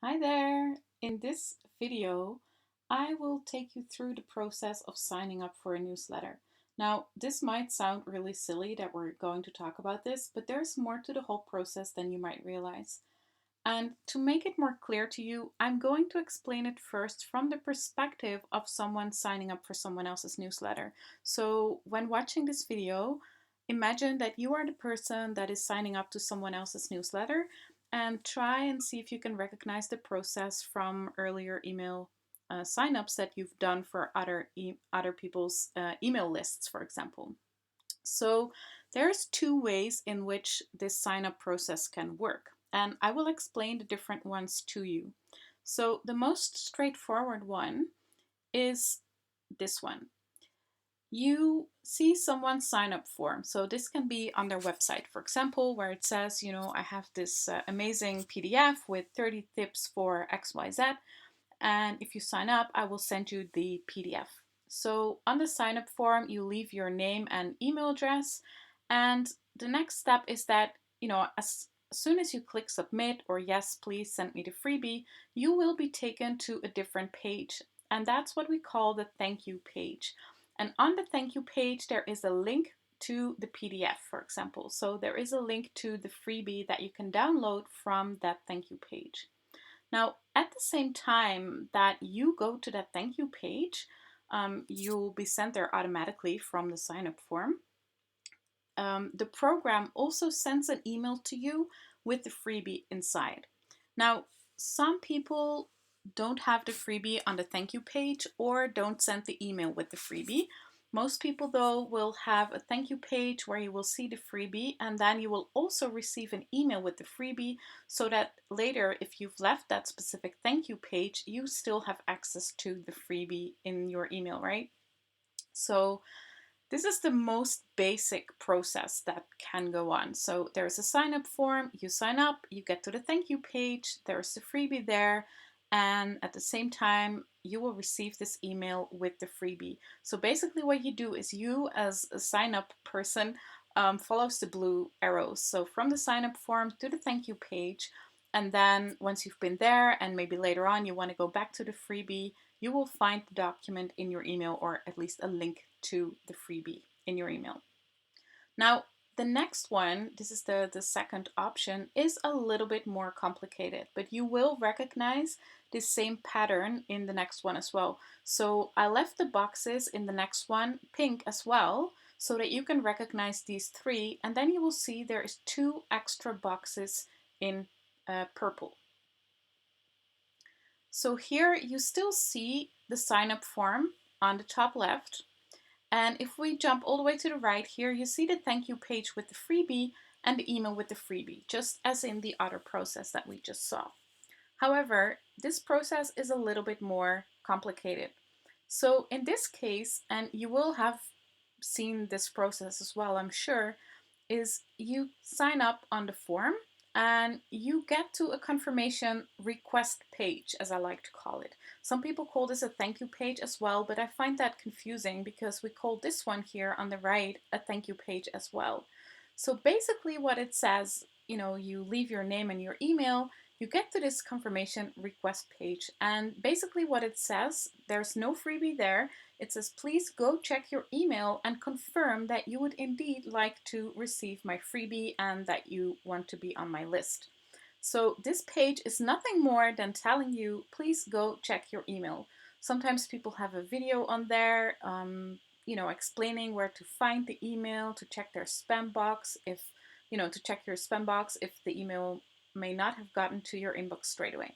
Hi there! In this video, I will take you through the process of signing up for a newsletter. Now, this might sound really silly that we're going to talk about this, but there's more to the whole process than you might realize. And to make it more clear to you, I'm going to explain it first from the perspective of someone signing up for someone else's newsletter. So when watching this video, imagine that you are the person that is signing up to someone else's newsletter and try and see if you can recognize the process from earlier email signups that you've done for other people's email lists, for example. So there's two ways in which this sign up process can work, and I will explain the different ones to you. So the most straightforward one is this one. You see someone's sign up form. So this can be on their website, for example, where it says, I have this amazing PDF with 30 tips for XYZ. And if you sign up, I will send you the PDF. So on the sign up form, you leave your name and email address. And the next step is that, as soon as you click submit or yes, please send me the freebie, you will be taken to a different page. And that's what we call the thank you page. And on the thank you page, there is a link to the PDF, for example. So there is a link to the freebie that you can download from that thank you page. Now, at the same time that you go to that thank you page, you'll be sent there automatically from the sign up form. The program also sends an email to you with the freebie inside. Now, some people don't have the freebie on the thank you page or don't send the email with the freebie. Most people, though, will have a thank you page where you will see the freebie, and then you will also receive an email with the freebie so that later, if you've left that specific thank you page, you still have access to the freebie in your email, right? So this is the most basic process that can go on. So there's a sign up form, you sign up, you get to the thank you page, there's the freebie there, and at the same time, you will receive this email with the freebie. So basically what you do is you as a sign up person follows the blue arrows. So from the sign up form to the thank you page, and then once you've been there and maybe later on you want to go back to the freebie, you will find the document in your email or at least a link to the freebie in your email. Now, the next one, this is the second option, is a little bit more complicated, but you will recognize the same pattern in the next one as well. So I left the boxes in the next one pink as well, so that you can recognize these three, and then you will see there is two extra boxes in purple. So here you still see the sign up form on the top left. And if we jump all the way to the right here, you see the thank you page with the freebie and the email with the freebie, just as in the other process that we just saw. However, this process is a little bit more complicated. So in this case, and you will have seen this process as well, I'm sure, is you sign up on the form and you get to a confirmation request page, as I like to call it. Some people call this a thank you page as well, but I find that confusing because we call this one here on the right a thank you page as well. So basically what it says, you leave your name and your email, you get to this confirmation request page, and basically what it says, there's no freebie there. It says, please go check your email and confirm that you would indeed like to receive my freebie and that you want to be on my list. So this page is nothing more than telling you, please go check your email. Sometimes people have a video on there, explaining where to find the email, to check their spam box, to check your spam box if the email may not have gotten to your inbox straight away.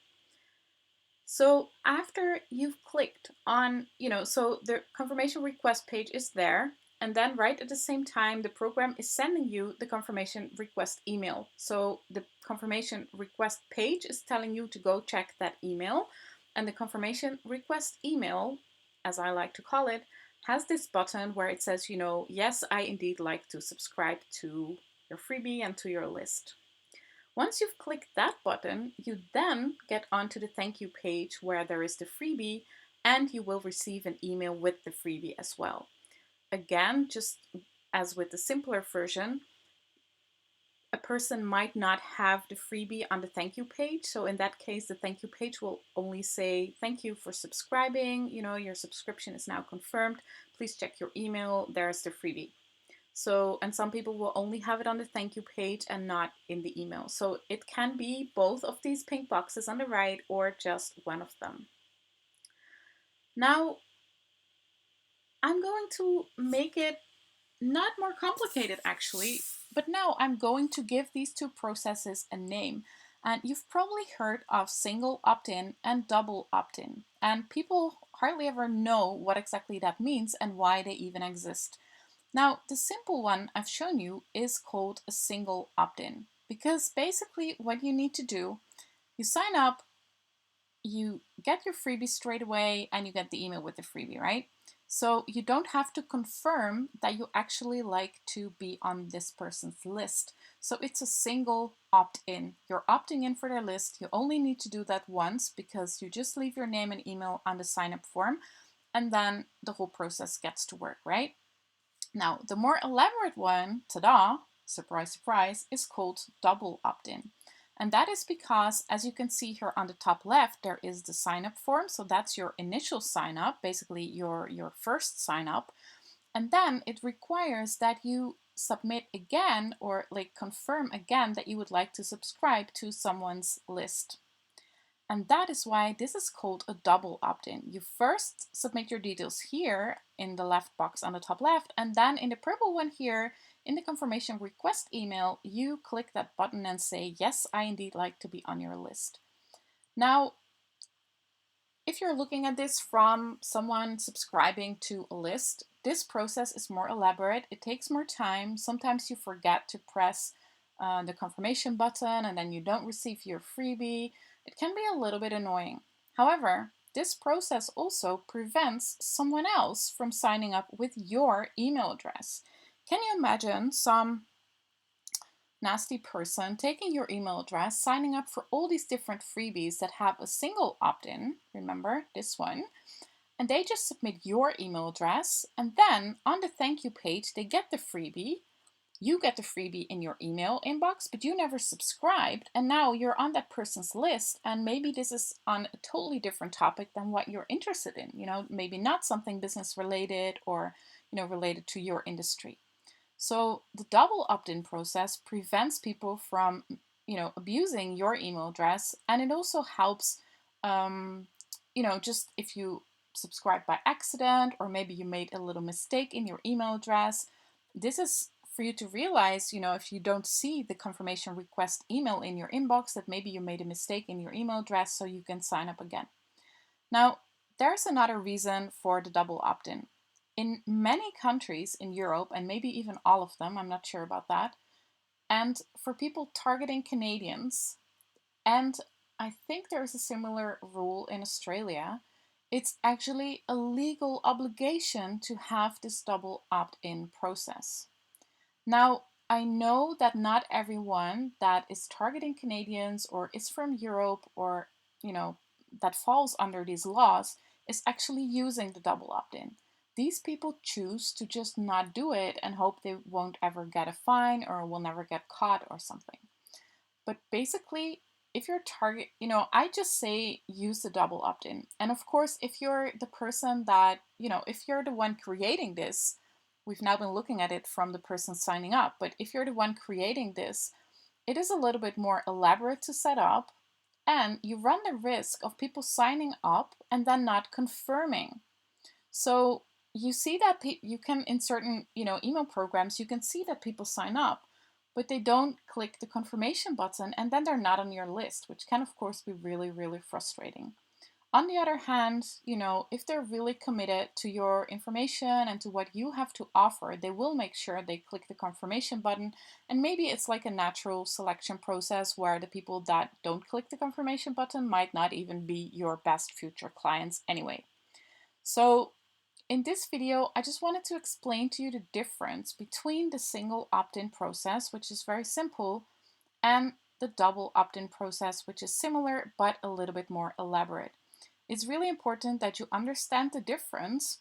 So after you've clicked on, so the confirmation request page is there, and then right at the same time, the program is sending you the confirmation request email. So the confirmation request page is telling you to go check that email, and the confirmation request email, as I like to call it, has this button where it says, yes, I indeed like to subscribe to your freebie and to your list. Once you've clicked that button, you then get onto the thank you page where there is the freebie, and you will receive an email with the freebie as well. Again, just as with the simpler version, a person might not have the freebie on the thank you page. So in that case, the thank you page will only say, thank you for subscribing. You know, your subscription is now confirmed. Please check your email. There's the freebie. So, and some people will only have it on the thank you page and not in the email. So it can be both of these pink boxes on the right or just one of them. Now, I'm going to make it not more complicated actually, but now I'm going to give these two processes a name. And you've probably heard of single opt-in and double opt-in. And people hardly ever know what exactly that means and why they even exist. Now, the simple one I've shown you is called a single opt-in, because basically what you need to do, you sign up, you get your freebie straight away, and you get the email with the freebie, right? So you don't have to confirm that you actually like to be on this person's list. So it's a single opt-in. You're opting in for their list. You only need to do that once because you just leave your name and email on the sign-up form, and then the whole process gets to work, right? Now, the more elaborate one, ta-da, surprise, surprise, is called double opt-in. And that is because, as you can see here on the top left, there is the sign-up form. So that's your initial sign-up, basically your first sign-up. And then it requires that you submit again or like confirm again that you would like to subscribe to someone's list. And that is why this is called a double opt-in. You first submit your details here in the left box on the top left, and then in the purple one here, in the confirmation request email, you click that button and say, yes, I indeed like to be on your list. Now, if you're looking at this from someone subscribing to a list, this process is more elaborate. It takes more time. Sometimes you forget to press the confirmation button and then you don't receive your freebie. It can be a little bit annoying. However, this process also prevents someone else from signing up with your email address. Can you imagine some nasty person taking your email address, signing up for all these different freebies that have a single opt-in, remember this one, and they just submit your email address, and then on the thank you page, they get the freebie. You get the freebie in your email inbox, but you never subscribed, and now you're on that person's list, and maybe this is on a totally different topic than what you're interested in, you know, maybe not something business related or, you know, related to your industry. So the double opt-in process prevents people from, you know, abusing your email address, and it also helps, you know, just if you subscribe by accident or maybe you made a little mistake in your email address. This is for you to realize, you know, if you don't see the confirmation request email in your inbox, that maybe you made a mistake in your email address, so you can sign up again. Now, there's another reason for the double opt-in. In many countries in Europe, and maybe even all of them, I'm not sure about that, and for people targeting Canadians, and I think there's a similar rule in Australia, it's actually a legal obligation to have this double opt-in process. Now, I know that not everyone that is targeting Canadians or is from Europe or, you know, that falls under these laws is actually using the double opt-in. These people choose to just not do it and hope they won't ever get a fine or will never get caught or something. But basically, if you're target, you know, I just say use the double opt-in. And of course, if you're the person that, you know, if you're the one creating this, we've now been looking at it from the person signing up, but if you're the one creating this, it is a little bit more elaborate to set up, and you run the risk of people signing up and then not confirming. So you see that you can, in certain, you know, email programs, you can see that people sign up, but they don't click the confirmation button and then they're not on your list, which can of course be really, really frustrating. On the other hand, you know, if they're really committed to your information and to what you have to offer, they will make sure they click the confirmation button. And maybe it's like a natural selection process where the people that don't click the confirmation button might not even be your best future clients anyway. So in this video, I just wanted to explain to you the difference between the single opt-in process, which is very simple, and the double opt-in process, which is similar but a little bit more elaborate. It's really important that you understand the difference,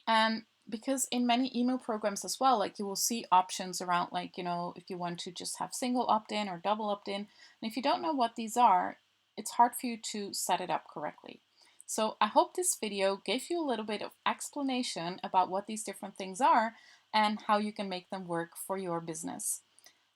and Because in many email programs as well, like you will see options around, like, if you want to just have single opt-in or double opt-in. And if you don't know what these are, it's hard for you to set it up correctly. So I hope this video gave you a little bit of explanation about what these different things are and how you can make them work for your business.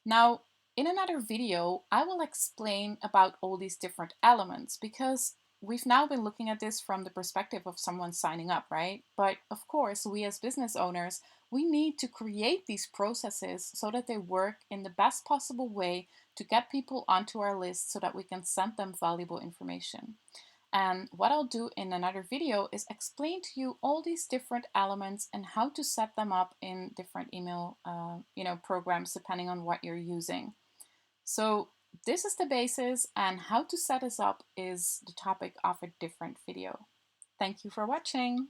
Now, in another video, I will explain about all these different elements because we've now been looking at this from the perspective of someone signing up, right? But of course, we as business owners, we need to create these processes so that they work in the best possible way to get people onto our list so that we can send them valuable information. And what I'll do in another video is explain to you all these different elements and how to set them up in different email programs depending on what you're using. So this is the basis, and how to set this up is the topic of a different video. Thank you for watching.